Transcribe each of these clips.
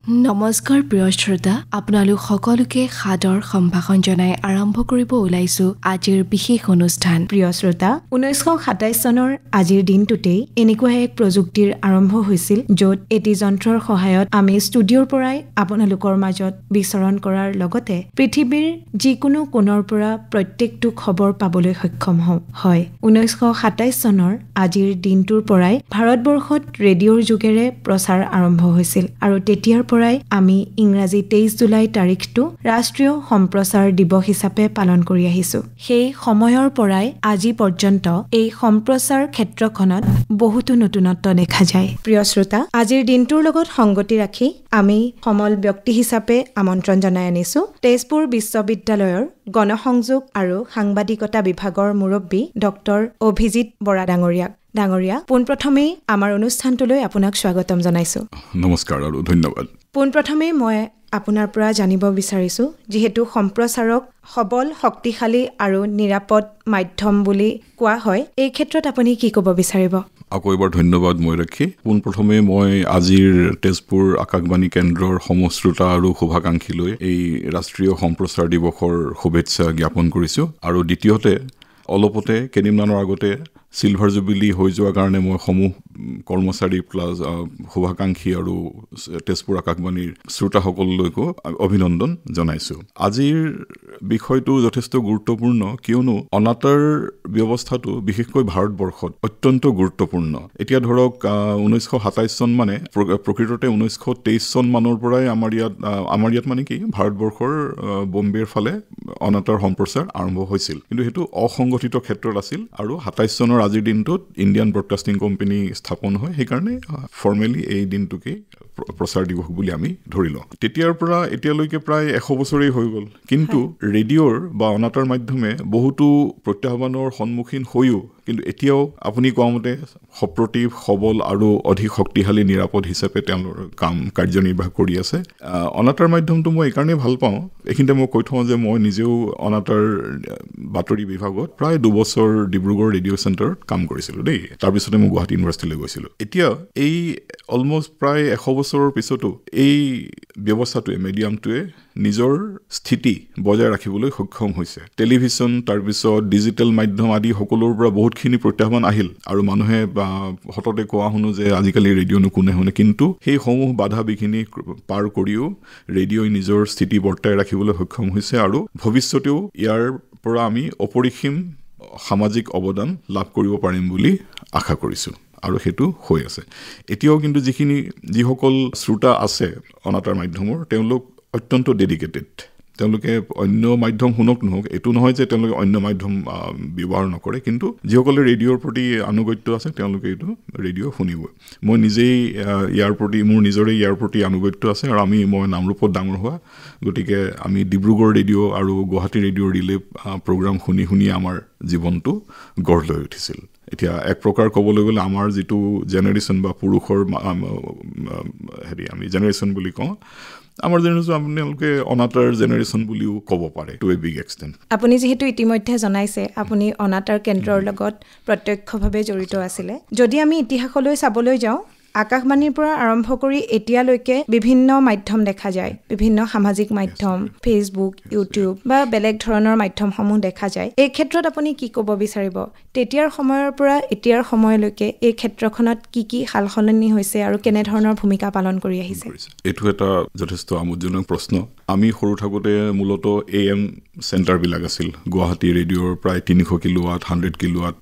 নমস্কাৰ প্ৰিয় শ্ৰোতা, আপোনালোক সকলোকে সাদৰ সম্ভাষণ জনাই আৰম্ভ কৰিব ওলাইছো আজিৰ বিশেষ অনুষ্ঠান। প্ৰিয় শ্ৰোতা, 1927 চনৰ আজিৰ দিনটোতেই এনেকুৱা এক প্ৰযুক্তিৰ আৰম্ভ হৈছিল য'ত এটি যন্ত্ৰৰ সহায়ত আমি ষ্টুডিঅ'ৰ পৰাই আপোনালোকৰ মাজত বিচৰণ কৰাৰ লগতে পৃথিৱীৰ যিকোনো কোণৰ পৰা প্ৰত্যেকটো খবৰ পাবলৈ সক্ষম হওঁ। হয়, 1927 চনৰ আজিৰ দিনটোৰ পৰাই ভাৰতবৰ্ষত ৰেডিঅ'ৰ যোগেৰে প্ৰচাৰ আৰম্ভ হৈছিল আৰু তেতিয়াৰ পৰাই আমি ইংৰাজী 23 জুলাই তাৰিখটো ৰাষ্ট্ৰীয় সম্প্ৰচাৰ দিৱস হিচাপে পালন কৰি আহিছো। সেই সময়ৰ পৰাই আজি পৰ্যন্ত এই সম্প্ৰচাৰ ক্ষেত্ৰখনত বহুতো নতুনত্ব দেখা যায়। প্ৰিয় শ্ৰোতা, আজিৰ দিনটোৰ লগত সংগতি ৰাখি আমি সমল ব্যক্তি হিচাপে আমন্ত্ৰণ জনাই আনিছো তেজপুৰ বিশ্ববিদ্যালয়ৰ গণসংযোগ আৰু সাংবাদিকতা বিভাগৰ মুৰব্বী ডক্টৰ অভিজিত বৰা ডাঙৰীয়া, পোনপ্ৰথমেই আমাৰ অনুষ্ঠানটোলৈ আপোনাক স্বাগতম জনাইছো। নমস্কাৰ আৰু ধন্যবাদ। পোনপ্ৰথমেই মই আপোনাৰ পৰা জানিব বিচাৰিছো, যিহেতু সম্প্ৰচাৰক সবল, শক্তিশালী আৰু নিৰাপদ মাধ্যম বুলি কোৱা হয়, এই ক্ষেত্ৰত আপুনি কি ক'ব বিচাৰিব? আকৌ এবাৰ ধন্যবাদ মই ৰাখি পোনপ্ৰথমে মই আজিৰ তেজপুৰ আকাশবাণী কেন্দ্ৰৰ সমশ্ৰোতা আৰু শুভাকাংক্ষীলৈ এই ৰাষ্ট্ৰীয় সম্প্ৰচাৰ দিৱসৰ শুভেচ্ছা জ্ঞাপন কৰিছোঁ। আৰু দ্বিতীয়তে অলপতে কেইদিনমানৰ আগতে চিলভাৰ জুবিলি হৈ যোৱাৰ কাৰণে মই সমূহ কৰ্মচাৰী প্লাছ শুভাকাংক্ষী আৰু তেজপুৰ আকাশবাণীৰ শ্ৰোতাসকললৈকো অভিনন্দন জনাইছোঁ। আজিৰ বিষয়টো যথেষ্ট গুৰুত্বপূৰ্ণ, কিয়নো অনাতাঁৰ ব্যৱস্থাটো বিশেষকৈ ভাৰতবৰ্ষত অত্যন্ত গুৰুত্বপূৰ্ণ। এতিয়া ধৰক 1927 চন মানে প্ৰকৃততে 1923 চন মানৰ পৰাই আমাৰ ইয়াত মানে কি ভাৰতবৰ্ষৰ বম্বেৰ ফালে অনাতাঁৰ সম্প্ৰচাৰ আৰম্ভ হৈছিল, কিন্তু সেইটো অসংগঠিত ক্ষেত্ৰত আছিল আৰু 27 চনৰ আজিৰ দিনটোত ইণ্ডিয়ান ব্ৰডকাষ্টিং কোম্পানী স্থাপন হয়। সেইকাৰণে ফৰ্মেলি এই দিনটোকেই প্ৰচাৰ দিৱস বুলি আমি ধৰি লওঁ। তেতিয়াৰ পৰা এতিয়ালৈকে প্ৰায় 100 বছৰেই হৈ গ'ল, কিন্তু ৰেডিঅ'ৰ বা অনাতাঁৰ মাধ্যমে বহুতো প্ৰত্যাহ্বানৰ সন্মুখীন হৈও কিন্তু এতিয়াও আপুনি কোৱা মতে সপ্ৰতিভ, সবল আৰু অধিক শক্তিশালী নিৰাপদ হিচাপে তেওঁলোকৰ কাৰ্যনিৰ্বাহ কৰি আছে। অনাতাঁৰ মাধ্যমটো মই এইকাৰণেই ভাল পাওঁ, এইখিনিতে মই কৈ থওঁ যে মই নিজেও অনাতাঁৰ বাতৰি বিভাগত প্ৰায় 2 বছৰ ডিব্ৰুগড় ৰেডিঅ' চেণ্টাৰত কাম কৰিছিলোঁ দেই। তাৰপিছতে মই গুৱাহাটী ইউনিভাৰ্চিটিলৈ গৈছিলোঁ। এতিয়া এই অলমষ্ট প্ৰায় 100 বছৰৰ পিছতো এই ব্যৱস্থাটোৱে, মিডিয়ামটোৱে নিজৰ স্থিতি বজাই ৰাখিবলৈ সক্ষম হৈছে। টেলিভিছন, তাৰপিছত ডিজিটেল মাধ্যম আদি সকলোৰ পৰা বহুতখিনি প্ৰত্যাহ্বান আহিল আৰু মানুহে হঠাতে কোৱা শুনো যে আজিকালি ৰেডিঅ' নুশুনে, কিন্তু সেই সমূহ বাধা বিঘিনি পাৰ কৰিও ৰেডিঅ'ই নিজৰ স্থিতি বৰ্তাই ৰাখিবলৈ সক্ষম হৈছে আৰু ভৱিষ্যতেও ইয়াৰ পৰা আমি অপৰিসীম সামাজিক অৱদান লাভ কৰিব পাৰিম বুলি আশা কৰিছোঁ আৰু সেইটো হৈ আছে। এতিয়াও কিন্তু যিসকল শ্ৰোতা আছে অনাতাঁৰ মাধ্যমৰ, তেওঁলোক অত্যন্ত ডেডিকেটেড। তেওঁলোকে অন্য মাধ্যম শুনক নহওক, এইটো নহয় যে তেওঁলোকে অন্য মাধ্যম ব্যৱহাৰ নকৰে, কিন্তু যিসকলে ৰেডিঅ'ৰ প্ৰতি আনুগত্য আছে তেওঁলোকে এইটো ৰেডিঅ' শুনিবই। মই নিজেই মোৰ নিজৰে ইয়াৰ প্ৰতি আনুগত্য আছে আৰু মই নামৰূপত ডাঙৰ হোৱা, গতিকে আমি ডিব্ৰুগড় ৰেডিঅ' আৰু গুৱাহাটী ৰেডিঅ'ৰ ৰিলে প্ৰগ্ৰাম শুনি আমাৰ জীৱনটো গঢ় লৈ উঠিছিল। এতিয়া এক প্ৰকাৰ ক'বলৈ গ'লে আমাৰ যিটো জেনেৰেশ্যন বা পুৰুষৰ আমি জেনেৰেশ্যন বুলি কওঁ, আমাৰ জেনেৰেশ্যন আপোনালোকে অনাতাঁৰ জেনেৰেশ্যন বুলিও ক'ব পাৰে টু এ বিগ এক্সটেণ্ট। আপুনি যিহেতু ইতিমধ্যে জনাইছে আপুনি অনাতাঁৰ কেন্দ্ৰৰ লগত প্ৰত্যক্ষভাৱে জড়িত আছিলে। যদি আমি ইতিহাসলৈ চাবলৈ যাওঁ, আকাশবাণীৰ পৰা আৰম্ভ কৰি এতিয়ালৈকে বিভিন্ন মাধ্যম দেখা যায়, বিভিন্ন সামাজিক মাধ্যম, ফেচবুক, ইউটিউব বা বেলেগ ধৰণৰ মাধ্যমসমূহ দেখা যায়। এই ক্ষেত্ৰত আপুনি কি ক'ব বিচাৰিব? তেতিয়াৰ সময়ৰ পৰা এতিয়াৰ সময়লৈকে এই ক্ষেত্ৰখনত কি সাল সলনি হৈছে আৰু কেনেধৰণৰ ভূমিকা পালন কৰি আহিছে? এইটো এটা যথেষ্ট আমোদজনক প্ৰশ্ন। আমি সৰু থাকোঁতে মূলতঃ AM চেণ্টাৰবিলাক আছিল। গুৱাহাটী ৰেডিঅ'ৰ প্ৰায় 300 কিলোৱাট, 100 কিলোৱাট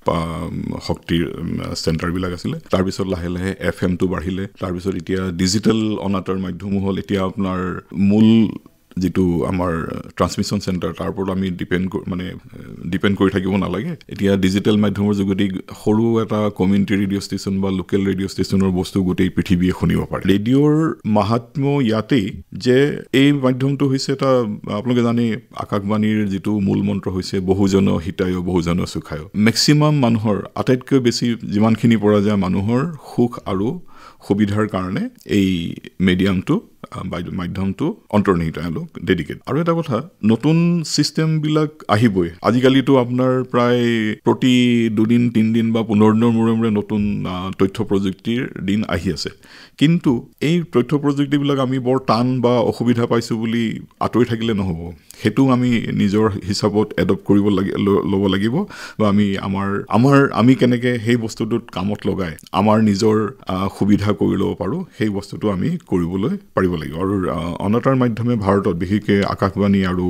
শক্তিৰ চেণ্টাৰবিলাক আছিলে। তাৰপিছত লাহে লাহে FM বাঢ়িলে, তাৰপিছত এতিয়া ডিজিটেল অনাতাঁৰ মাধ্যমো হ'ল। এতিয়া আপোনাৰ মূল যিটো আমাৰ ট্ৰান্সমিশ্যন চেণ্টাৰ, তাৰ ওপৰত আমি ডিপেণ্ড কৰি থাকিব নালাগে। এতিয়া ডিজিটেল মাধ্যমৰ যোগেদি সৰু এটা কমিউনিটি ৰেডিঅ' ষ্টেচন বা লোকেল ৰেডিঅ' ষ্টেচনৰ বস্তু গোটেই পৃথিৱীয়ে শুনিব পাৰে। ৰেডিঅ'ৰ মাহাত্ম্য ইয়াতেই যে এই মাধ্যমটো হৈছে এটা, আপোনালোকে জানে আকাশবাণীৰ যিটো মূল মন্ত্ৰ হৈছে বহুজন হিতায় বহুজন সুখায়। মেক্সিমাম মানুহৰ, আটাইতকৈ বেছি যিমানখিনি পৰা যায় মানুহৰ সুখ আৰু সুবিধাৰ কাৰণে এই মিডিয়ামটো মাধ্যমটো অন্তৰ্নিহিত এওঁলোক ডেডিকেট আৰু এটা কথা নতুন চিষ্টেমবিলাক আহিবই আজিকালিতো আপোনাৰ প্ৰায় প্ৰতি 2 দিন 3 দিন বা 15 দিনৰ মূৰে মূৰে নতুন তথ্য প্ৰযুক্তিৰ দিন আহি আছে কিন্তু এই তথ্য প্ৰযুক্তিবিলাক আমি বৰ টান বা অসুবিধা পাইছো বুলি আঁতৰি থাকিলে নহব হেতু আমি নিজৰ হিচাপত এডপ্ট কৰিব ল'ব লাগিব বা আমি কেনেকে সেই বস্তুটোত কামত লগাই আমাৰ নিজৰ সুবিধা কৰি ল'ব পাৰো সেই বস্তুটো আমি কৰিবলৈ পাৰিব লাগিব আৰু অনাতাঁৰ মাধ্যমে ভাৰতত বিশেষকৈ আকাশবাণী আৰু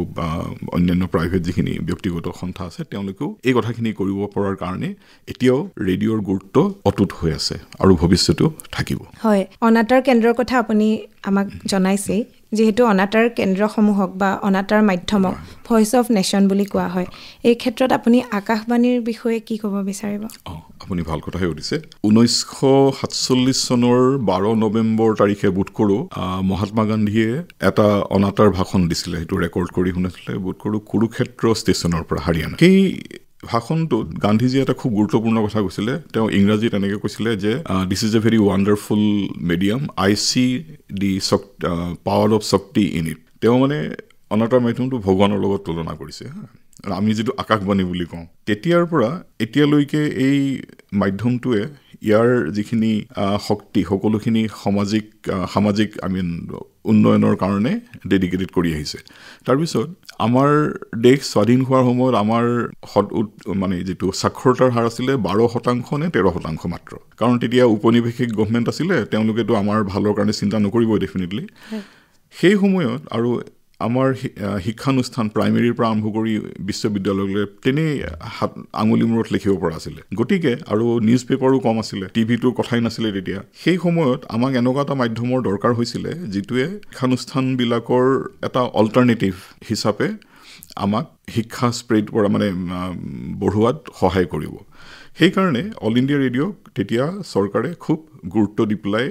অন্যান্য প্ৰাইভেট যিখিনি ব্যক্তিগত সংস্থা আছে তেওঁলোকেও এই কথাখিনি কৰিব পৰাৰ কাৰণে এতিয়াও ৰেডিঅ'ৰ গুৰুত্ব অটুট হৈ আছে আৰু ভৱিষ্যতেও থাকিব হয় অনাতাঁৰ কেন্দ্ৰৰ কথা আপুনি আমাক জনাইছে যেহেতু অনাতাঁৰ কেন্দ্ৰসমূহক বা অনাতাঁৰ মাধ্যমক ভয়েস অফ নেশ্যন বুলি কোৱা হয় এই ক্ষেত্ৰত আপুনি আকাশবাণীৰ বিষয়ে কি ক'ব বিচাৰিব আপুনি ভাল কথাই সুধিছে 1947 চনৰ 12 নৱেম্বৰ তাৰিখে বোধ কৰোঁ মহাত্মা গান্ধীয়ে এটা অনাতাঁৰ ভাষণ দিছিলে সেইটো ৰেকৰ্ড কৰি শুনাইছিলে বোধ কৰোঁ কুৰুক্ষেত্ৰ ষ্টেচনৰ পৰা হাৰিয়ানা সেই ভাষণটোত গান্ধীজীয়ে এটা খুব গুৰুত্বপূৰ্ণ কথা কৈছিলে তেওঁ ইংৰাজীত এনেকৈ কৈছিলে যে this is a very wonderful medium I C the power of শক্তি ইন ইট তেওঁ মানে অনাতাঁৰ মাধ্যমটো ভগৱানৰ লগত তুলনা কৰিছে আমি যিটো আকাশবাণী বুলি কওঁ তেতিয়াৰ পৰা এতিয়ালৈকে এই মাধ্যমটোৱে ইয়াৰ যিখিনি শক্তি সকলোখিনি সামাজিক উন্নয়নৰ কাৰণে ডেডিকেটেড কৰি আহিছে তাৰপিছত আমাৰ দেশ স্বাধীন হোৱাৰ সময়ত আমাৰ মানে যিটো সাক্ষৰতাৰ হাৰ আছিলে 12% নে 13% মাত্ৰ কাৰণ তেতিয়া উপনিৱেশিক গভৰ্ণমেণ্ট আছিলে তেওঁলোকেতো আমাৰ ভালৰ কাৰণে চিন্তা নকৰিবই ডেফিনেটলি সেই সময়ত আৰু আমাৰ শিক্ষানুষ্ঠান প্ৰাইমেৰীৰ পৰা আৰম্ভ কৰি বিশ্ববিদ্যালয়লৈ তেনেই আঙুলি মূৰত লিখিব পৰা আছিলে গতিকে আৰু নিউজ পেপাৰো কম আছিলে টিভিটোৰ কথাই নাছিলে তেতিয়া সেই সময়ত আমাক এনেকুৱা এটা মাধ্যমৰ দৰকাৰ হৈছিলে যিটোৱে শিক্ষানুষ্ঠানবিলাকৰ এটা অল্টাৰনেটিভ হিচাপে আমাক শিক্ষা স্প্ৰেড কৰা মানে বঢ়োৱাত সহায় কৰিব সেইকাৰণে অল ইণ্ডিয়া ৰেডিঅ'ক তেতিয়া চৰকাৰে খুব গুৰুত্ব দি পেলাই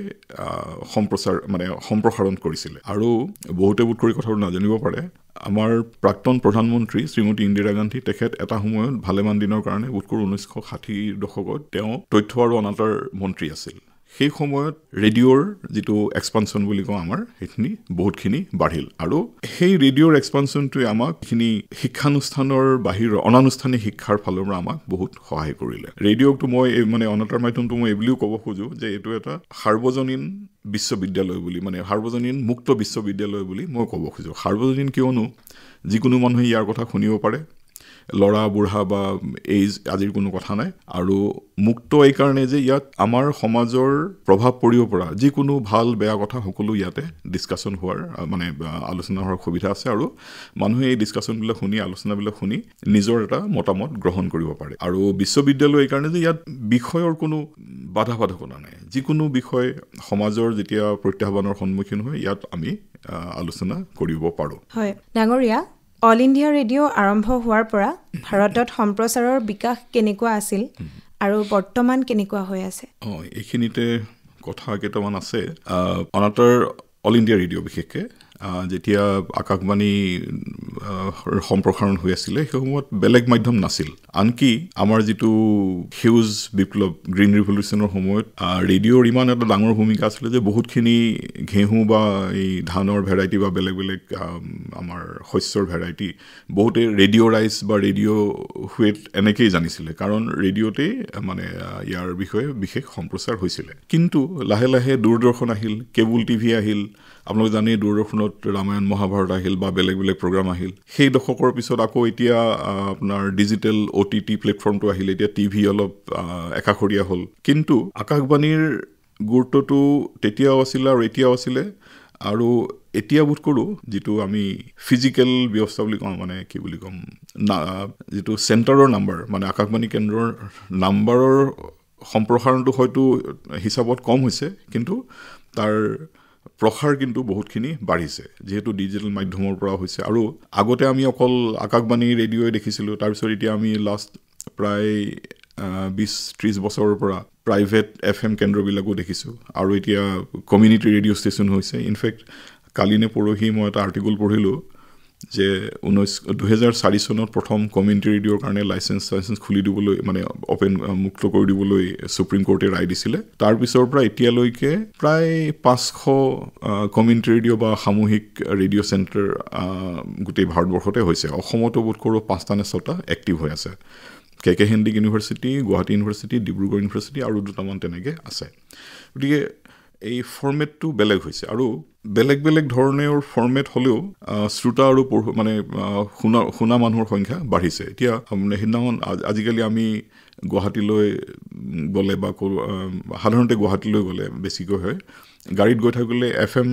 সম্প্ৰসাৰণ কৰিছিলে আৰু বহুতে বোধ কৰি কথাটো নাজানিব পাৰে আমাৰ প্ৰাক্তন প্ৰধানমন্ত্ৰী শ্ৰীমতী ইন্দিৰা গান্ধী তেখেত এটা সময়ত ভালেমান দিনৰ কাৰণে বোধ কৰোঁ 1960 দশকত তেওঁ তথ্য আৰু অনাতাঁৰ মন্ত্ৰী আছিল সেই সময়ত ৰেডিঅ'ৰ যিটো এক্সপানশ্যন বুলি কওঁ আমাৰ সেইখিনি বহুতখিনি বাঢ়িল আৰু সেই ৰেডিঅ'ৰ এক্সপানশ্যনটোৱে আমাক খিনি শিক্ষানুষ্ঠানৰ বাহিৰৰ অনানুষ্ঠানিক শিক্ষাৰ ফালৰ পৰা আমাক বহুত সহায় কৰিলে ৰেডিঅ'টো মই মানে অনাতাঁৰ মাধ্যমটো মই এই বুলিও ক'ব খোজো যে এইটো এটা সাৰ্বজনীন বিশ্ববিদ্যালয় বুলি মানে সাৰ্বজনীন মুক্ত বিশ্ববিদ্যালয় বুলি মই ক'ব খোজো সাৰ্বজনীন কিয়নো যিকোনো মানুহে ইয়াৰ কথা শুনিব পাৰে লৰা বুঢ়া বা এইজ আজিৰ কোনো কথা নাই আৰু মুক্ত এই কাৰণে যে ইয়াত আমাৰ সমাজৰ প্ৰভাৱ পৰিব পৰা যিকোনো ভাল বেয়া কথা সকলো ইয়াতে ডিসকাশন হোৱাৰ মানে আলোচনা হোৱাৰ সুবিধা আছে আৰু মানুহে এই ডিসকাশনবিলাক শুনি আলোচনাবিলাক শুনি নিজৰ এটা মতামত গ্ৰহণ কৰিব পাৰে আৰু বিশ্ববিদ্যালয় এই কাৰণে যে ইয়াত বিষয়ৰ কোনো বাধাবাধকতা নাই যিকোনো বিষয় সমাজৰ যেতিয়া প্ৰত্যাহ্বানৰ সন্মুখীন হয় ইয়াত আমি আলোচনা কৰিব পাৰো হয় ডাঙৰীয়া অল ইণ্ডিয়া ৰেডিঅ' আৰম্ভ হোৱাৰ পৰা ভাৰতত সম্প্ৰচাৰৰ বিকাশ কেনেকুৱা আছিল আৰু বৰ্তমান কেনেকুৱা হৈ আছে এইখিনিতে কথা কেইটামান আছে অনাতাঁৰ অল ইণ্ডিয়া ৰেডিঅ' বিশেষকৈ যেতিয়া আকাশবাণী সম্প্ৰসাৰণ হৈ আছিলে সেই সময়ত বেলেগ মাধ্যম নাছিল আনকি আমাৰ যিটো হিউজ বিপ্লৱ গ্ৰীণ ৰিভলিউচনৰ সময়ত ৰেডিঅ'ৰ ইমান এটা ডাঙৰ ভূমিকা আছিলে যে বহুতখিনি ঘেঁহু বা এই ধানৰ ভেৰাইটি বা বেলেগ বেলেগ আমাৰ শস্যৰ ভেৰাইটি বহুতে ৰেডিঅ' ৰাইচ বা ৰেডিঅ' হুৱেট এনেকেই জানিছিলে কাৰণ ৰেডিঅ'তেই মানে ইয়াৰ বিষয়ে বিশেষ সম্প্ৰচাৰ হৈছিলে কিন্তু লাহে লাহে দূৰদৰ্শন আহিল কেবুল টিভি আহিল আপোনালোকে জানে দূৰদৰ্শনত ৰামায়ণ মহাভাৰত আহিল বা বেলেগ বেলেগ প্ৰগ্ৰাম আহিল সেই দশকৰ পিছত আকৌ এতিয়া আপোনাৰ ডিজিটেল OTT প্লেটফৰ্মটো আহিল এতিয়া টিভি অলপ একাষৰীয়া হ'ল কিন্তু আকাশবাণীৰ গুৰুত্বটো তেতিয়াও আছিলে আৰু এতিয়াও আছিলে আৰু এতিয়া বোধ কৰোঁ যিটো আমি ফিজিকেল ব্যৱস্থা বুলি কওঁ মানে কি বুলি ক'ম যিটো চেণ্টাৰৰ নাম্বাৰ মানে আকাশবাণী কেন্দ্ৰৰ নাম্বাৰৰ সম্প্ৰসাৰণটো হয়তো হিচাপত কম হৈছে কিন্তু তাৰ প্ৰসাৰ কিন্তু বহুতখিনি বাঢ়িছে যেহেতু ডিজিটেল মাধ্যমৰ পৰা হৈছে আৰু আগতে আমি অকল আকাশবাণী ৰেডিঅ'ই দেখিছিলোঁ তাৰপিছত এতিয়া আমি লাষ্ট প্ৰায় 20-30 বছৰৰ পৰা প্ৰাইভেট FM কেন্দ্ৰবিলাকো দেখিছোঁ আৰু এতিয়া কমিউনিটি ৰেডিঅ' ষ্টেচন হৈছে ইনফেক্ট কালি নে পৰহি মই এটা আৰ্টিকল পঢ়িলোঁ যে 2004 চনত প্ৰথম কমিউনিটি ৰেডিঅ'ৰ কাৰণে লাইচেন্স খুলি দিবলৈ মানে অপেন মুক্ত কৰি দিবলৈ সুপ্ৰিম কোৰ্টে ৰায় দিছিলে তাৰ পিছৰ পৰা এতিয়ালৈকে প্ৰায় 500 কমিউনিটি ৰেডিঅ' বা সামূহিক ৰেডিঅ' চেণ্টাৰ গোটেই ভাৰতবৰ্ষতে হৈছে অসমতো বোধ কৰোঁ 5টা নে 6টা এক্টিভ হৈ আছে KK Handique university Guwahati university Dibrugarh university আৰু দুটামান তেনেকৈ আছে গতিকে এই ফৰ্মেটটো বেলেগ হৈছে আৰু বেলেগ বেলেগ ধৰণৰ ফৰ্মেট হ'লেও শ্ৰোতা আৰু মানে শুনা মানুহৰ সংখ্যা বাঢ়িছে এতিয়া সেইদিনাখন আজিকালি আমি গুৱাহাটীলৈ গ'লে বা সাধাৰণতে গুৱাহাটীলৈ গ'লে বেছিকৈ হয় গাড়ীত গৈ থাকিলে FM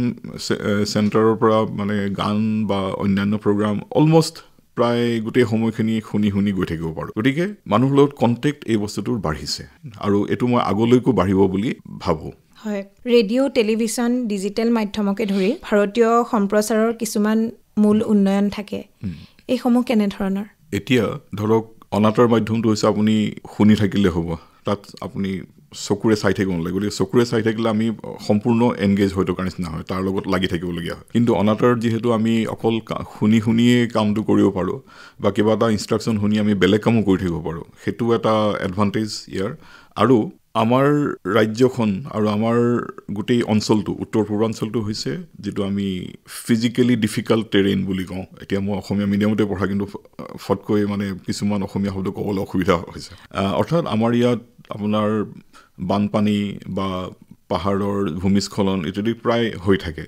চেণ্টাৰৰ পৰা মানে গান বা অন্যান্য প্ৰগ্ৰাম অলমষ্ট প্ৰায় গোটেই সময়খিনি শুনি গৈ থাকিব পাৰোঁ গতিকে মানুহৰ লগত কণ্টেক্ট এই বস্তুটোৰ বাঢ়িছে আৰু এইটো মই আগলৈকো বাঢ়িব বুলি ভাবোঁ হয় ৰেডিঅ' টেলিভিছন ডিজিটেল মাধ্যমকে ধৰি ভাৰতীয় সম্প্ৰচাৰৰ কিছুমান মূল উন্নয়ন থাকে এইসমূহ কেনেধৰণৰ এতিয়া ধৰক অনাতাঁৰ মাধ্যমটো হৈছে আপুনি শুনি থাকিলে হ'ব তাত আপুনি চকুৰে চাই থাকিব নালাগে গতিকে চকুৰে চাই থাকিলে আমি সম্পূৰ্ণ এনগেজ হৈ থকাৰ নিচিনা হয় তাৰ লগত লাগি থাকিবলগীয়া হয় কিন্তু অনাতাঁৰ যিহেতু আমি অকল শুনিয়ে কামটো কৰিব পাৰোঁ বা কিবা এটা ইনষ্ট্ৰাকশ্যন শুনি আমি বেলেগ কামো কৰি থাকিব পাৰোঁ সেইটো এটা এডভান্টেজ ইয়াৰ আৰু আমাৰ ৰাজ্যখন আৰু আমাৰ গোটেই অঞ্চলটো উত্তৰ পূৰ্বাঞ্চলটো হৈছে যিটো আমি ফিজিকেলি ডিফিকাল্ট টেৰেইন বুলি কওঁ এতিয়া মই অসমীয়া মিডিয়ামতে পঢ়া কিন্তু ফটকৈ মানে কিছুমান অসমীয়া শব্দ ক'বলৈ অসুবিধা হৈছে অৰ্থাৎ আমাৰ ইয়াত আপোনাৰ বানপানী বা পাহাৰৰ ভূমিস্খলন ইত্যাদি প্ৰায় হৈ থাকে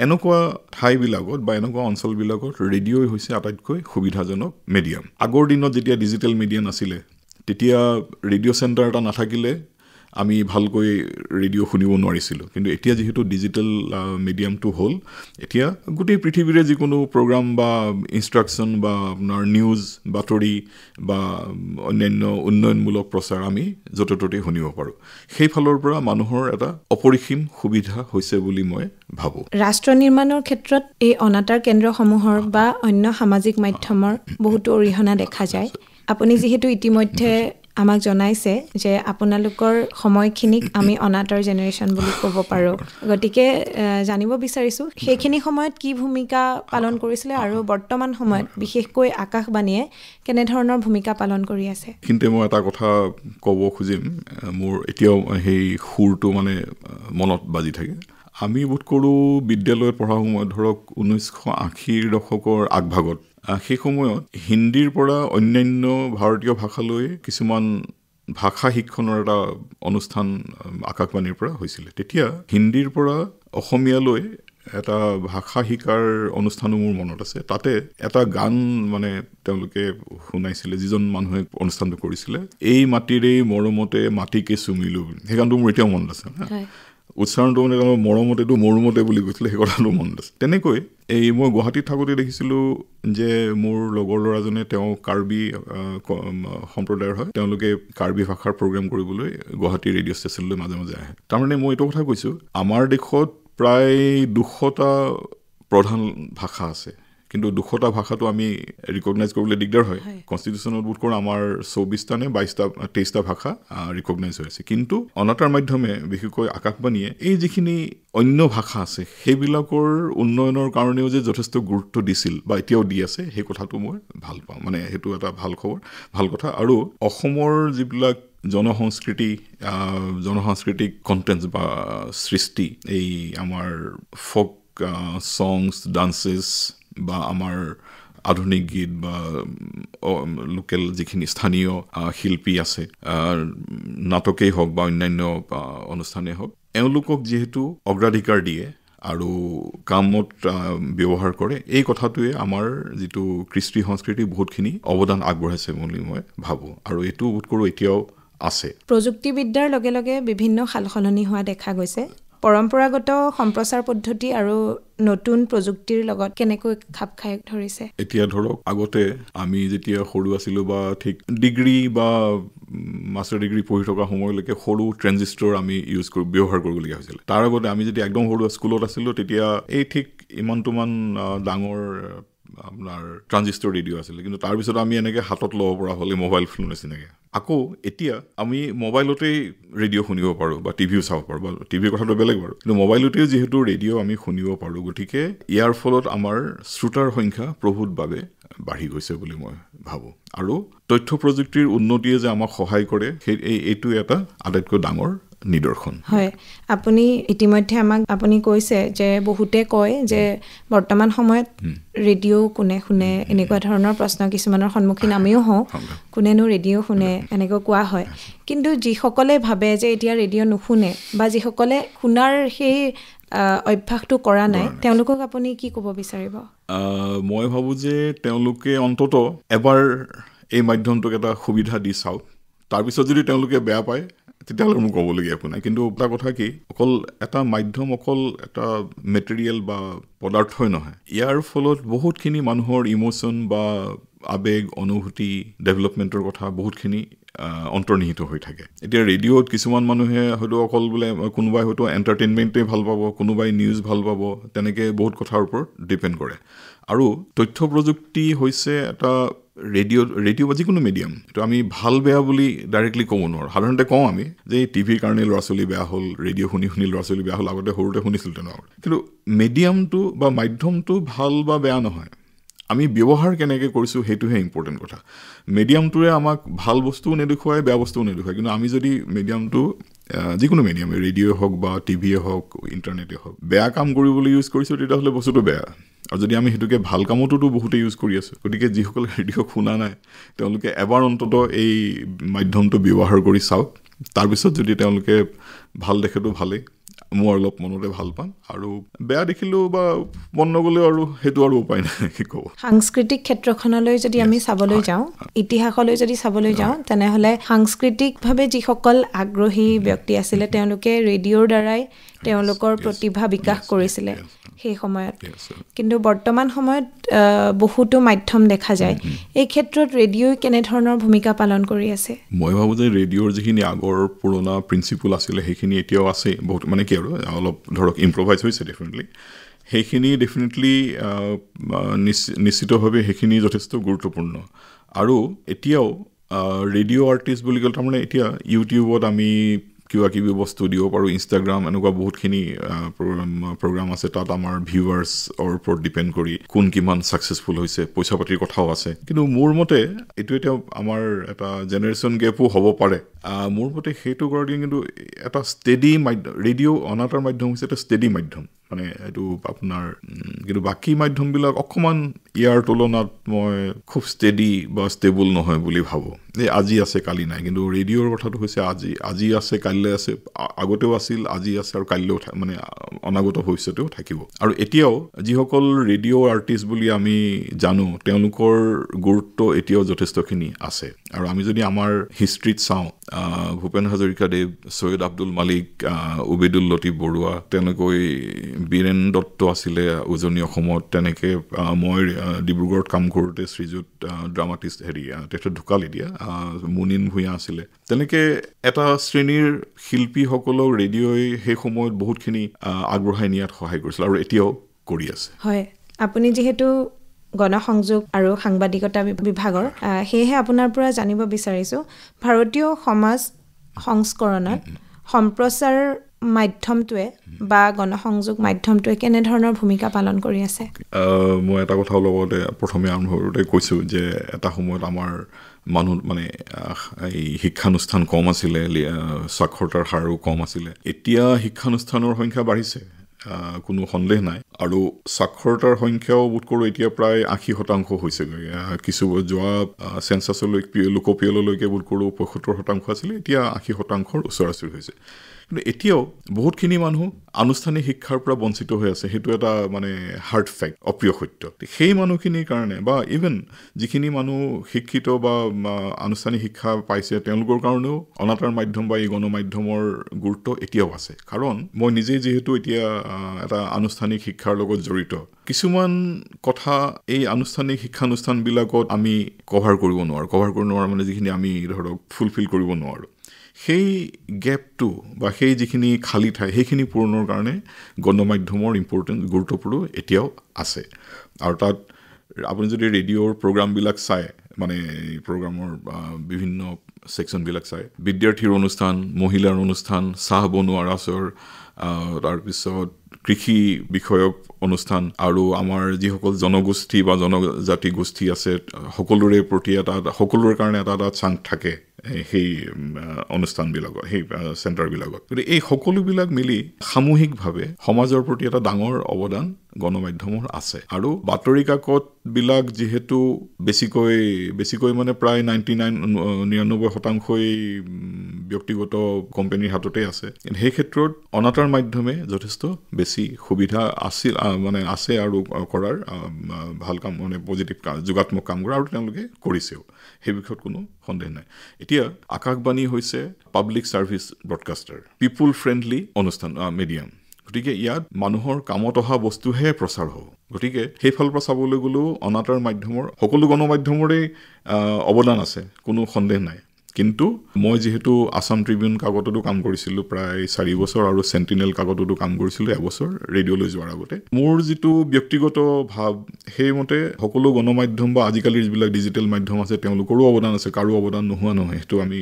এনেকুৱা ঠাইবিলাকত বা এনেকুৱা অঞ্চলবিলাকত ৰেডিঅ'ই হৈছে আটাইতকৈ সুবিধাজনক মিডিয়াম আগৰ দিনত যেতিয়া ডিজিটেল মিডিয়া নাছিলে তেতিয়া ৰেডিঅ' চেণ্টাৰ এটা নাথাকিলে আমি ভালকৈ ৰেডিঅ' শুনিব নোৱাৰিছিলোঁ কিন্তু এতিয়া যিহেতু ডিজিটেল মিডিয়ামটো হ'ল এতিয়া গোটেই পৃথিৱীৰে যিকোনো প্ৰগ্ৰাম বা ইনষ্ট্ৰাকশ্যন বা আপোনাৰ নিউজ বাতৰি বা অন্যান্য উন্নয়নমূলক প্ৰচাৰ আমি য'তে ত'তে শুনিব পাৰোঁ সেইফালৰ পৰা মানুহৰ এটা অপৰিসীম সুবিধা হৈছে বুলি মই ভাবোঁ ৰাষ্ট্ৰ নিৰ্মাণৰ ক্ষেত্ৰত এই অনাতাঁৰ কেন্দ্ৰসমূহৰ বা অন্য সামাজিক মাধ্যমৰ বহুতো অৰিহণা দেখা যায় আপুনি যিহেতু ইতিমধ্যে আমাক জনাইছে যে আপোনালোকৰ সময়খিনিক আমি অনাতাঁৰ জেনেৰেশ্যন বুলি ক'ব পাৰোঁ গতিকে জানিব বিচাৰিছোঁ সেইখিনি সময়ত কি ভূমিকা পালন কৰিছিলে আৰু বৰ্তমান সময়ত বিশেষকৈ আকাশবাণীয়ে কেনেধৰণৰ ভূমিকা পালন কৰি আছে কিন্তু মই এটা কথা ক'ব খুজিম মোৰ এতিয়াও সেই সুৰটো মানে মনত বাজি থাকে আমি বোধ কৰোঁ বিদ্যালয়ত পঢ়া সময়ত ধৰক 1980ৰ দশকৰ আগভাগত সেই সময়ত হিন্দীৰ পৰা অন্যান্য ভাৰতীয় ভাষালৈ কিছুমান ভাষা শিক্ষণৰ এটা অনুষ্ঠান আকাশবাণীৰ পৰা হৈছিলে তেতিয়া হিন্দীৰ পৰা অসমীয়ালৈ এটা ভাষা শিকাৰ অনুষ্ঠানো মোৰ মনত আছে তাতে এটা গান মানে তেওঁলোকে শুনাইছিলে যিজন মানুহে অনুষ্ঠানটো কৰিছিলে এই মাটিৰেই মৰমতে মাটিকে চুমিলো সেই গানটো মোৰ এতিয়াও মনত আছে উচ্চাৰণটো মানে মৰমতেতো মৰমতে বুলি কৈছিলে সেই কথাটো মনত আছে তেনেকৈ এই মই গুৱাহাটীত থাকোঁতে দেখিছিলোঁ যে মোৰ লগৰ ল'ৰাজনে তেওঁ কাৰ্বি সম্প্ৰদায়ৰ হয় তেওঁলোকে কাৰ্বি ভাষাৰ প্ৰগ্ৰেম কৰিবলৈ গুৱাহাটী ৰেডিঅ' ষ্টেচনলৈ মাজে মাজে আহে তাৰমানে মই এইটো কথা কৈছোঁ আমাৰ দেশত প্ৰায় 200টা প্ৰধান ভাষা আছে কিন্তু 200টা ভাষাটো আমি ৰিকগনাইজ কৰিবলৈ দিগদাৰ হয় কনষ্টিটিউশ্যনত বোধ কৰোঁ আমাৰ 24টা নে 23টা ভাষা ৰিকগনাইজ হৈ আছে কিন্তু অনাতাঁৰ মাধ্যমে বিশেষকৈ আকাশবাণীয়ে এই যিখিনি অন্য ভাষা আছে সেইবিলাকৰ উন্নয়নৰ কাৰণেও যে যথেষ্ট গুৰুত্ব দিছিল বা এতিয়াও দি আছে সেই কথাটো মই ভাল পাওঁ মানে সেইটো এটা ভাল খবৰ ভাল কথা আৰু অসমৰ যিবিলাক জনসাংস্কৃতিক কণ্টেণ্টছ বা সৃষ্টি এই আমাৰ ফক songs, dances বা আমাৰ আধুনিক গীত বা লোকেল যিখিনি স্থানীয় শিল্পী আছে নাটকেই হওক বা অন্যান্য অনুষ্ঠানেই হওক এওঁলোকক যিহেতু অগ্ৰাধিকাৰ দিয়ে আৰু কামত ব্যৱহাৰ কৰে এই কথাটোৱে আমাৰ যিটো কৃষ্টি সংস্কৃতি বহুতখিনি অৱদান আগবঢ়াইছে বুলি মই ভাবোঁ আৰু এইটো বোধ কৰোঁ এতিয়াও আছে প্ৰযুক্তিবিদ্যাৰ লগে লগে বিভিন্ন সালসলনি হোৱা দেখা গৈছে পৰম্পৰাগত সম্প্ৰচাৰ পদ্ধতি আৰু নতুন প্ৰযুক্তিৰ লগত কেনেকৈ খাপ খাই ধৰিছে এতিয়া ধৰক আগতে আমি যেতিয়া সৰু আছিলোঁ বা ঠিক ডিগ্ৰী বা মাষ্টাৰ ডিগ্ৰী পঢ়ি থকা সময়লৈকে সৰু ট্ৰেনজিষ্টৰ আমি ব্যৱহাৰ কৰিবলগীয়া হৈছিল তাৰ আগতে আমি যেতিয়া একদম সৰু স্কুলত আছিলোঁ তেতিয়া এই ঠিক ইমানটোমান ডাঙৰ আপোনাৰ ট্ৰানজিষ্টৰ ৰেডিঅ' আছিলে কিন্তু তাৰপিছত আমি এনেকৈ হাতত ল'ব পৰা হ'লে মোবাইল ফোন নিচিনাকৈ আকৌ এতিয়া আমি মোবাইলতেই ৰেডিঅ' শুনিব পাৰোঁ বা টিভিও চাব পাৰোঁ বা টিভিৰ কথাটো বেলেগ বাৰু কিন্তু মোবাইলতেও যিহেতু ৰেডিঅ' আমি শুনিব পাৰোঁ গতিকে ইয়াৰ ফলত আমাৰ শ্ৰোতাৰ সংখ্যা প্ৰভূতভাৱে বাঢ়ি গৈছে বুলি মই ভাবোঁ আৰু তথ্য প্ৰযুক্তিৰ উন্নতিয়ে যে আমাক সহায় কৰে সেই এইটো এটা আটাইতকৈ ডাঙৰ নিদৰ্শন হয় আপুনি ইতিমধ্যে আমাক আপুনি কৈছে যে বহুতে কয় যে বৰ্তমান সময়ত ৰেডিঅ' কোনে শুনে এনেকুৱা ধৰণৰ প্ৰশ্ন কিছুমানৰ সন্মুখীন আমিও হওঁ কোনেনো ৰেডিঅ' শুনে এনেকৈ কোৱা হয় কিন্তু যিসকলে ভাবে যে এতিয়া ৰেডিঅ' নুশুনে বা যিসকলে শুনাৰ সেই অভ্যাসটো কৰা নাই তেওঁলোকক আপুনি কি ক'ব বিচাৰিব মই ভাবোঁ যে তেওঁলোকে অন্তত এবাৰ এই মাধ্যমটোক এটা সুবিধা দি চাওক তাৰপিছত যদি তেওঁলোকে বেয়া পায় তেতিয়াহ'লে মোক ক'বলগীয়া একো নাই কিন্তু এটা কথা কি অকল এটা মাধ্যম অকল এটা মেটেৰিয়েল বা পদাৰ্থই নহয় ইয়াৰ ফলত বহুতখিনি মানুহৰ ইম'চন বা আবেগ অনুভূতি ডেভেলপমেণ্টৰ কথা বহুতখিনি অন্তৰ্নিহিত হৈ থাকে এতিয়া ৰেডিঅ'ত কিছুমান মানুহে হয়তো অকল বোলে কোনোবাই হয়তো এণ্টাৰটেইনমেণ্টেই ভাল পাব কোনোবাই নিউজ ভাল পাব তেনেকৈ বহুত কথাৰ ওপৰত ডিপেণ্ড কৰে আৰু তথ্য প্ৰযুক্তি হৈছে এটা ৰেডিঅ' বা যিকোনো মিডিয়াম এইটো আমি ভাল বেয়া বুলি ডাইৰেক্টলি ক'ব নোৱাৰোঁ সাধাৰণতে কওঁ আমি যে টিভিৰ কাৰণে ল'ৰা ছোৱালী বেয়া হ'ল ৰেডিঅ' শুনি ল'ৰা ছোৱালী বেয়া হ'ল আগতে সৰুতে শুনিছিল তেনেকুৱা কিন্তু মিডিয়ামটো বা মাধ্যমটো ভাল বা বেয়া নহয় আমি ব্যৱহাৰ কেনেকৈ কৰিছোঁ সেইটোহে ইম্পৰ্টেণ্ট কথা মিডিয়ামটোৱে আমাক ভাল বস্তুও নেদেখুৱায় বেয়া বস্তুও নেদেখুৱায় কিন্তু আমি যদি মিডিয়ামটো যিকোনো মিডিয়াম ৰেডিঅ'ই হওক বা টিভিয়ে হওক ইণ্টাৰনেটে হওক বেয়া কাম কৰিবলৈ ইউজ কৰিছোঁ তেতিয়াহ'লে বস্তুটো বেয়া আৰু যদি আমি সেইটোকে ভাল কামতোতো বহুতে ইউজ কৰি আছোঁ গতিকে যিসকলে ৰেডিঅ' শুনা নাই তেওঁলোকে এবাৰ অন্তত এই মাধ্যমটো ব্যৱহাৰ কৰি চাওক তাৰপিছত যদি তেওঁলোকে ভাল দেখেতো ভালেই মই অলপ মনতে ভাল পাম আৰু বেয়া দেখিলেও বা মন নগ'লেও আৰু সেইটো আৰু উপায় নাই কি ক'ব সাংস্কৃতিক ক্ষেত্ৰখনলৈ যদি আমি চাবলৈ যাওঁ ইতিহাসলৈ যদি চাবলৈ যাওঁ তেনেহ'লে সাংস্কৃতিকভাৱে যিসকল আগ্ৰহী ব্যক্তি আছিলে তেওঁলোকে ৰেডিঅ'ৰ দ্বাৰাই তেওঁলোকৰ প্ৰতিভা বিকাশ কৰিছিলে সেই সময়ত কিন্তু বৰ্তমান সময়ত বহুতো মাধ্যম দেখা যায় এই ক্ষেত্ৰত ৰেডিঅ'ই কেনেধৰণৰ ভূমিকা পালন কৰি আছে মই ভাবোঁ যে ৰেডিঅ'ৰ যিখিনি আগৰ পুৰণা প্ৰিন্সিপল আছিলে সেইখিনি এতিয়াও আছে বহুত মানে কি আৰু অলপ ধৰক ইম্প্ৰভাইজ হৈছে ডেফিনেটলি সেইখিনি ডেফিনেটলি নিশ্চিতভাৱে সেইখিনি যথেষ্ট গুৰুত্বপূৰ্ণ আৰু এতিয়াও ৰেডিঅ' আৰ্টিষ্ট বুলি ক'লে তাৰমানে এতিয়া ইউটিউবত আমি কিবা কিবি বস্তু দিব পাৰোঁ ইনষ্টাগ্ৰাম এনেকুৱা বহুতখিনি প্ৰগ্ৰাম আছে তাত আমাৰ ভিউৱাৰ্ছৰ ওপৰত ডিপেণ্ড কৰি কোন কিমান ছাকচেছফুল হৈছে পইচা পাতিৰ কথাও আছে কিন্তু মোৰ মতে এইটো এতিয়া আমাৰ এটা জেনেৰেশ্যন গেপো হ'ব পাৰে মোৰ মতে সেইটো কাৰণে কিন্তু এটা ষ্টেডি মাধ্যম ৰেডিঅ' অনাটাৰ মাধ্যম হৈছে এটা ষ্টেডি মাধ্যম মানে এইটো আপোনাৰ কিন্তু বাকী মাধ্যমবিলাক অকণমান ইয়াৰ তুলনাত মই খুব ষ্টেডি বা ষ্টেবল নহয় বুলি ভাবোঁ যে আজি আছে কালি নাই কিন্তু ৰেডিঅ'ৰ কথাটো হৈছে আজি আছে কাইলৈ আছে আগতেও আছিল আজি আছে আৰু কাইলৈও মানে অনাগত ভৱিষ্যতেও থাকিব আৰু এতিয়াও যিসকল ৰেডিঅ' আৰ্টিষ্ট বুলি আমি জানো তেওঁলোকৰ গুৰুত্ব এতিয়াও যথেষ্টখিনি আছে আৰু আমি যদি আমাৰ হিষ্ট্ৰীত চাওঁ ভূপেন হাজৰিকাদেৱ সৈয়দ আব্দুল মালিক উবেদুল লতিফ বৰুৱা তেনেকৈ বীৰেন দত্ত আছিলে উজনি অসমত তেনেকৈ মই ডিব্ৰুগড়ত কাম কৰোঁতে শ্ৰীযুত ড্ৰামাটিষ্ট তেখেত ঢুকাল এতিয়া মুনিন ভূঞা আছিলে তেনেকৈ এটা শ্ৰেণীৰ শিল্পীসকলক ৰেডিঅ'ই সেই সময়ত বহুতখিনি আগবঢ়াই নিয়াত সহায় কৰিছিল আৰু এতিয়াও কৰি আছে হয় আপুনি যিহেতু গণসংযোগ আৰু সাংবাদিকতা বিভাগৰ সেয়েহে আপোনাৰ পৰা জানিব বিচাৰিছোঁ ভাৰতীয় সমাজ সংস্কৰণত সম্প্ৰচাৰ মাধ্যমটোৱে বা গণসংযোগ মাধ্যমটোৱে কেনেধৰণৰ ভূমিকা পালন কৰি আছে মই এটা কথা লগতে প্ৰথমে আৰম্ভ কৰোঁতে কৈছোঁ যে এটা সময়ত আমাৰ মানুহ মানে এই শিক্ষানুষ্ঠান কম আছিলে সাক্ষৰতাৰ হাৰো কম আছিলে এতিয়া শিক্ষানুষ্ঠানৰ সংখ্যা বাঢ়িছে কোনো সন্দেহ নাই আৰু সাক্ষৰতাৰ সংখ্যাও বোধ কৰোঁ এতিয়া প্ৰায় 80% হৈছেগৈ কিছু যোৱা চেঞ্চাছলৈকে লোকপিয়ললৈকে বোধ কৰোঁ 75% আছিলে এতিয়া 80%ৰ ওচৰা-ওচৰি হৈছে কিন্তু এতিয়াও বহুতখিনি মানুহ আনুষ্ঠানিক শিক্ষাৰ পৰা বঞ্চিত হৈ আছে সেইটো এটা মানে হাৰ্ড ফেক্ট অপ্ৰিয় সত্য সেই মানুহখিনিৰ কাৰণে বা ইভেন যিখিনি মানুহ শিক্ষিত বা আনুষ্ঠানিক শিক্ষা পাইছে তেওঁলোকৰ কাৰণেও অনাতাঁৰ মাধ্যম বা এই গণমাধ্যমৰ গুৰুত্ব এতিয়াও আছে কাৰণ মই নিজে যিহেতু এতিয়া এটা আনুষ্ঠানিক শিক্ষাৰ লগত জড়িত কিছুমান কথা এই আনুষ্ঠানিক শিক্ষানুষ্ঠানবিলাকত আমি কভাৰ কৰিব নোৱাৰোঁ মানে যিখিনি আমি ধৰক ফুলফিল কৰিব নোৱাৰোঁ সেই গেপটো বা সেই যিখিনি খালী ঠাই সেইখিনি পূৰণৰ কাৰণে গণমাধ্যমৰ গুৰুত্বপূৰ্ণ এতিয়াও আছে আৰু তাত আপুনি যদি ৰেডিঅ'ৰ প্ৰগ্ৰামবিলাক চায় মানে প্ৰগ্ৰামৰ বিভিন্ন ছেকশ্যনবিলাক চায় বিদ্যাৰ্থীৰ অনুষ্ঠান মহিলাৰ অনুষ্ঠান চাহ বনোৱাৰ আচৰ তাৰপিছত কৃষি বিষয়ক অনুষ্ঠান আৰু আমাৰ যিসকল জনগোষ্ঠী বা জনজাতি গোষ্ঠী আছে সকলোৰে প্ৰতি সকলোৰে কাৰণে এটা চাংক থাকে সেই অনুষ্ঠানবিলাকত সেই চেণ্টাৰবিলাকত গতিকে এই সকলোবিলাক মিলি সামূহিকভাৱে সমাজৰ প্ৰতি এটা ডাঙৰ অৱদান গণমাধ্যমৰ আছে আৰু বাতৰি কাকতবিলাক যিহেতু বেছিকৈ মানে প্ৰায় 99% ব্যক্তিগত কোম্পানীৰ হাততে আছে সেই ক্ষেত্ৰত অনাতাঁৰ মাধ্যমে যথেষ্ট বেছি সুবিধা আছে আৰু কৰাৰ ভাল কাম মানে পজিটিভ যোগাত্মক কাম কৰা আৰু তেওঁলোকে কৰিছেও সেই বিষয়ত কোনো সন্দেহ নাই এতিয়া আকাশবাণী হৈছে পাব্লিক ছাৰ্ভিচ ব্ৰডকাষ্টাৰ পিপুল ফ্ৰেণ্ডলি অনুষ্ঠান মিডিয়াম গতিকে ইয়াত মানুহৰ কামত অহা বস্তুহে প্ৰচাৰ হ'ব গতিকে সেইফালৰ পৰা চাবলৈ গ'লেও অনাতাঁৰ মাধ্যমৰ সকলো গণমাধ্যমৰে অৱদান আছে কোনো সন্দেহ নাই কিন্তু মই যিহেতু আসাম ট্ৰিবিউন কাকততো কাম কৰিছিলোঁ প্ৰায় 4 বছৰ আৰু চেণ্টিনেল কাকততো কাম কৰিছিলোঁ এবছৰ ৰেডিঅ'লৈ যোৱাৰ আগতে মোৰ যিটো ব্যক্তিগত ভাৱ সেইমতে সকলো গণমাধ্যম বা আজিকালিৰ যিবিলাক ডিজিটেল মাধ্যম আছে তেওঁলোকৰো অৱদান আছে কাৰো অৱদান নোহোৱা নহয় সেইটো আমি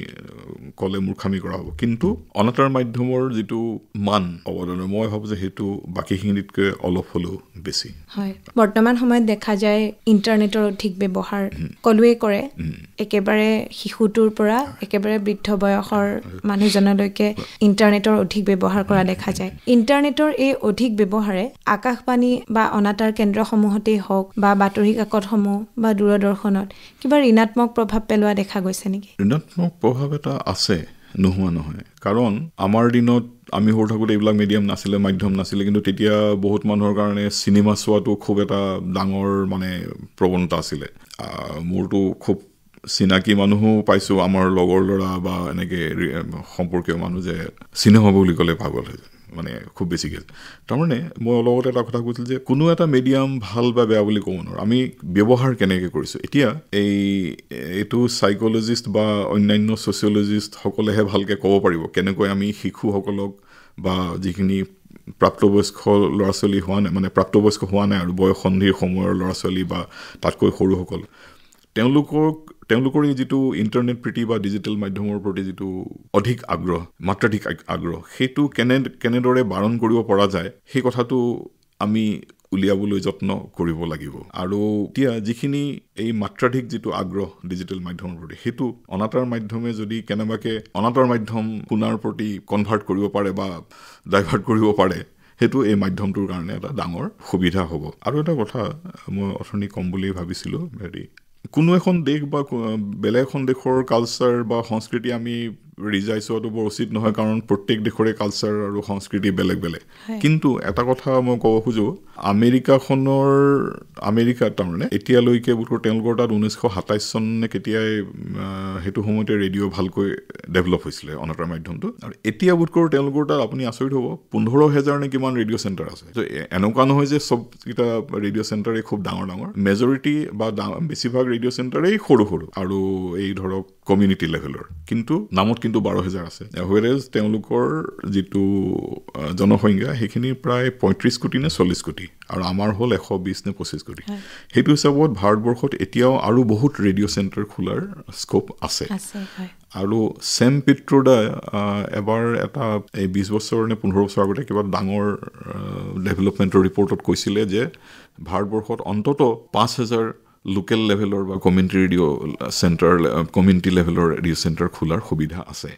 ক'লে মূৰ্খামি কৰা হ'ব কিন্তু অনাতাঁৰ মাধ্যমৰ যিটো মান অৱদান মই ভাবোঁ যে সেইটো বাকীখিনিতকৈ অলপ হ'লেও বেছি হয় বৰ্তমান সময়ত দেখা যায় ইণ্টাৰনেটৰ অধিক ব্যৱহাৰ কলোৱে কৰে একেবাৰে শিশুটোৰ পৰা একেবাৰে বৃদ্ধ বয়সৰ মানুহজনলৈকে ইণ্টাৰনেটৰ অধিক ব্যৱহাৰ কৰা দেখা যায় ইণ্টাৰনেটৰ এই অধিক ব্যৱহাৰে আকাশবাণী বা অনাতাঁৰ কেন্দ্ৰসমূহতেই হওক বা বাতৰি কাকতসমূহ বা দূৰদৰ্শনত কিবা ঋণাত্মক প্ৰভাৱ পেলোৱা দেখা গৈছে নেকি ঋণাত্মক প্ৰভাৱ এটা আছে নোহোৱা নহয় কাৰণ আমাৰ দিনত আমি সৰু থাকোঁতে এইবিলাক মিডিয়াম নাছিলে মাধ্যম নাছিলে কিন্তু তেতিয়া বহুত মানুহৰ কাৰণে চিনেমা চোৱাটো খুব এটা ডাঙৰ মানে প্ৰৱণতা আছিলে মোৰতো খুব চিনাকি মানুহো পাইছোঁ আমাৰ লগৰ ল'ৰা বা এনেকৈ সম্পৰ্কীয় মানুহ যে চিনেমা বুলি ক'লে পাগল হৈ যায় মানে খুব বেছিকৈ তাৰমানে মই অলপতে এটা কথা কৈছিলোঁ যে কোনো এটা মিডিয়াম ভাল বা বেয়া বুলি ক'ব নোৱাৰোঁ আমি ব্যৱহাৰ কেনেকৈ কৰিছোঁ এতিয়া এইটো চাইক'লজিষ্ট বা অন্যান্য ছ'চিয়লজিষ্টসকলেহে ভালকৈ ক'ব পাৰিব কেনেকৈ আমি শিশুসকলক বা যিখিনি প্ৰাপ্তবয়স্ক ল'ৰা ছোৱালী হোৱা নাই মানে প্ৰাপ্তবয়স্ক হোৱা নাই আৰু বয়স সন্ধিৰ সময়ৰ ল'ৰা ছোৱালী বা তাতকৈ সৰুসকল তেওঁলোকৰ যিটো ইণ্টাৰনেট প্ৰীতি বা ডিজিটেল মাধ্যমৰ প্ৰতি যিটো অধিক আগ্ৰহ মাত্ৰাধিক আগ্ৰহ সেইটো কেনেদৰে বাৰণ কৰিব পৰা যায় সেই কথাটো আমি উলিয়াবলৈ যত্ন কৰিব লাগিব আৰু এতিয়া যিখিনি এই মাত্ৰাধিক যিটো আগ্ৰহ ডিজিটেল মাধ্যমৰ প্ৰতি সেইটো অনাতাঁৰ মাধ্যমে যদি কেনেবাকৈ অনাতাঁৰ মাধ্যম শুনাৰ প্ৰতি কনভাৰ্ট কৰিব পাৰে বা ডাইভাৰ্ট কৰিব পাৰে সেইটো এই মাধ্যমটোৰ কাৰণে এটা ডাঙৰ সুবিধা হ'ব আৰু এটা কথা মই অথনি ক'ম বুলি ভাবিছিলোঁ কোনো এখন দেশ বা বেলেগ এখন দেশৰ কালচাৰ বা সংস্কৃতি আমি ৰিজাই চোৱাটো বৰ উচিত নহয় কাৰণ প্ৰত্যেক দেশৰে কালচাৰ আৰু সংস্কৃতি বেলেগ বেলেগ কিন্তু এটা কথা মই ক'ব খোজোঁ আমেৰিকাত তাৰমানে এতিয়ালৈকে বোধকৰোঁ তেওঁলোকৰ তাত 1927 চন নে কেতিয়াই সেইটো সময়তে ৰেডিঅ' ভালকৈ ডেভেলপ হৈছিলে অনাতাঁৰ মাধ্যমটো আৰু এতিয়া বোধকৰোঁ তেওঁলোকৰ তাত আপুনি আচৰিত হ'ব 15,000 নে কিমান ৰেডিঅ' চেণ্টাৰ আছে তো এনেকুৱা নহয় যে চবকেইটা ৰেডিঅ' চেণ্টাৰেই খুব ডাঙৰ মেজৰিটি বা বেছিভাগ ৰেডিঅ' চেণ্টাৰেই সৰু আৰু এই ধৰক কমিউনিটি লেভেলৰ কিন্তু নামত কিন্তু 12,000 আছে হুৱেৰেজ তেওঁলোকৰ যিটো জনসংখ্যা সেইখিনি প্ৰায় 35 কোটি নে 40 কোটি আৰু আমাৰ হ'ল 120 নে 25 কোটি সেইটো হিচাপত ভাৰতবৰ্ষত এতিয়াও আৰু বহুত ৰেডিঅ' চেণ্টাৰ খোলাৰ স্কোপ আছে আৰু ছেম পিট্ৰোডা এবাৰ এটা এই 20 বছৰ নে 15 বছৰ আগতে কিবা ডাঙৰ ডেভেলপমেণ্টৰ ৰিপৰ্টত কৈছিলে যে ভাৰতবৰ্ষত অন্ততঃ 5,000 লোকেল লেভেলৰ বা কমিউনিটি ৰেডিঅ' চেণ্টাৰ কমিউনিটি লেভেলৰ ৰেডিঅ' চেণ্টাৰ খোলাৰ সুবিধা আছে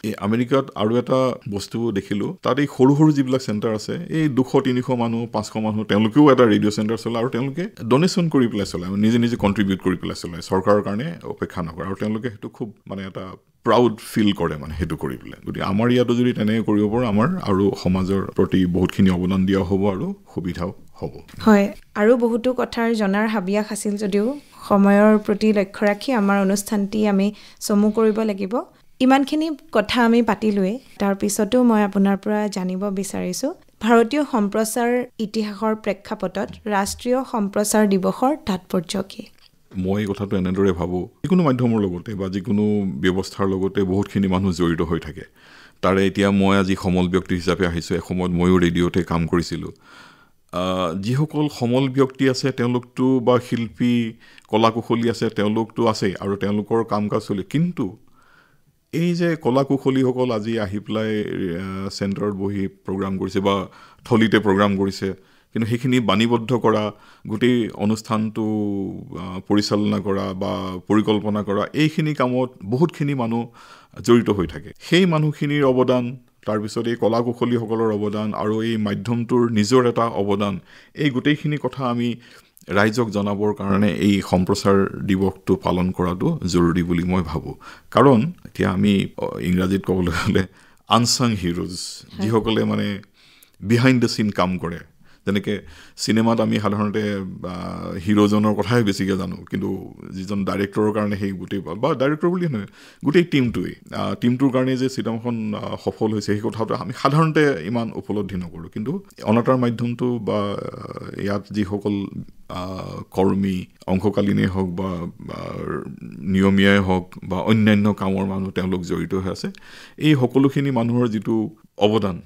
এই আমেৰিকাত আৰু এটা বস্তু দেখিলোঁ তাত এই সৰু যিবিলাক চেণ্টাৰ আছে এই 200-300 মানুহ 500 মানুহ তেওঁলোকেও এটা ৰেডিঅ' চেণ্টাৰ চলায় আৰু তেওঁলোকে ডনেশ্যন কৰি পেলাই চলায় নিজে কণ্ট্ৰিবিউট কৰি পেলাই চলায় চৰকাৰৰ কাৰণে অপেক্ষা নকৰে আৰু তেওঁলোকে সেইটো খুব মানে এটা প্ৰাউড ফিল কৰে মানে সেইটো কৰি পেলাই গতিকে আমাৰ ইয়াতো যদি তেনেকৈ কৰিব পাৰোঁ আমাৰ আৰু সমাজৰ প্ৰতি বহুতখিনি অৱদান দিয়া হ'ব আৰু সুবিধাও হ'ব হয় আৰু বহুতো কথাৰ জনাৰ হাবিয়াস আছিল যদিও সময়ৰ প্ৰতি লক্ষ্য ৰাখি আমাৰ অনুষ্ঠানটি আমি চমু কৰিব লাগিব ইমানখিনি কথা আমি পাতিলোৱে তাৰ পিছতো মই আপোনাৰ পৰা জানিব বিচাৰিছোঁ ভাৰতীয় সম্প্ৰচাৰ ইতিহাসৰ প্ৰেক্ষাপটত ৰাষ্ট্ৰীয় সম্প্ৰচাৰ দিৱসৰ তাৎপৰ্য কি মই কথাটো এনেদৰে ভাবোঁ যিকোনো মাধ্যমৰ লগতে বা যিকোনো ব্যৱস্থাৰ লগতে বহুতখিনি মানুহ জড়িত হৈ থাকে তাৰে এতিয়া মই আজি সমল ব্যক্তি হিচাপে আহিছোঁ এসময়ত ময়ো ৰেডিঅ'তে কাম কৰিছিলোঁ যিসকল সমল ব্যক্তি আছে তেওঁলোকতো বা শিল্পী কলা কুশলী আছে তেওঁলোকতো আছে আৰু তেওঁলোকৰ কাম কাজ চলি কিন্তু এই যে কলা কুশলীসকল আজি আহি পেলাই চেণ্টাৰত বহি প্ৰগ্ৰাম কৰিছে বা থলিতে প্ৰগ্ৰাম কৰিছে কিন্তু সেইখিনি বাণীবদ্ধ কৰা গোটেই অনুষ্ঠানটো পৰিচালনা কৰা বা পৰিকল্পনা কৰা এইখিনি কামত বহুতখিনি মানুহ জড়িত হৈ থাকে সেই মানুহখিনিৰ অৱদান তাৰপিছত এই কলা কুশলীসকলৰ অৱদান আৰু এই মাধ্যমটোৰ নিজৰ এটা অৱদান এই গোটেইখিনি কথা আমি ৰাইজক জনাবৰ কাৰণে এই সম্প্ৰচাৰ দিৱসটো পালন কৰাটো জৰুৰী বুলি মই ভাবোঁ কাৰণ এতিয়া আমি ইংৰাজীত ক'বলৈ গ'লে আনচাং হিৰোজ যিসকলে মানে বিহাইণ্ড দ্য চিন কাম কৰে যেনেকৈ চিনেমাত আমি সাধাৰণতে হিৰোজনৰ কথাই বেছিকৈ জানো কিন্তু যিজন ডাইৰেক্টৰৰ কাৰণে সেই গোটেই বা ডাইৰেক্টৰ বুলি নহয় গোটেই টিমটোৰ কাৰণে যে চিনেমাখন সফল হৈছে সেই কথাটো আমি সাধাৰণতে ইমান উপলব্ধি নকৰোঁ কিন্তু অনাতাঁৰ মাধ্যমটো বা ইয়াত যিসকল কৰ্মী অংশকালীনেই হওক বা নিয়মীয়াই হওক বা অন্যান্য কামৰ মানুহ তেওঁলোক জড়িত হৈ আছে এই সকলোখিনি মানুহৰ যিটো অৱদান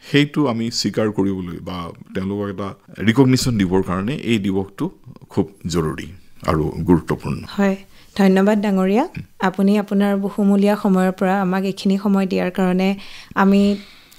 সেইটো আমি স্বীকাৰ কৰিবলৈ বা তেওঁলোকক এটা ৰিকগনিশ্যন দিবৰ কাৰণে এই দিৱসটো খুব জৰুৰী আৰু গুৰুত্বপূৰ্ণ হয় ধন্যবাদ ডাঙৰীয়া আপুনি আপোনাৰ বহুমূলীয়া সময়ৰ পৰা আমাক এইখিনি সময় দিয়াৰ কাৰণে আমি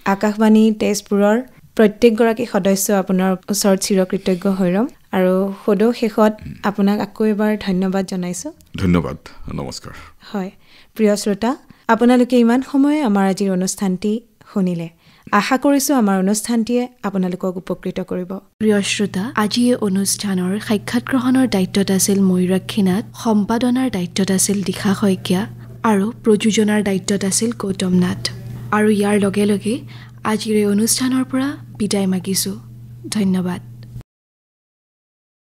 আকাশবাণী তেজপুৰৰ প্ৰত্যেকগৰাকী সদস্য আপোনাৰ ওচৰত চিৰকৃতজ্ঞ হৈ ৰ'ম আৰু সদৌ শেষত আপোনাক আকৌ এবাৰ ধন্যবাদ জনাইছোঁ ধন্যবাদ নমস্কাৰ হয় প্ৰিয় শ্ৰোতা আপোনালোকে ইমান সময় আমাৰ আজিৰ অনুষ্ঠানটি শুনিলে আশা কৰিছোঁ আমাৰ অনুষ্ঠানটিয়ে আপোনালোকক উপকৃত কৰিব প্ৰিয় শ্ৰোতা আজি এই অনুষ্ঠানৰ সাক্ষাৎ গ্ৰহণৰ দায়িত্বত আছিল ময়ূৰাক্ষী নাথ সম্পাদনাৰ দায়িত্বত আছিল দিশা শইকীয়া আৰু প্ৰযোজনাৰ দায়িত্বত আছিল গৌতম নাথ আৰু ইয়াৰ লগে লগে আজিৰ এই অনুষ্ঠানৰ পৰা বিদায় মাগিছোঁ ধন্যবাদ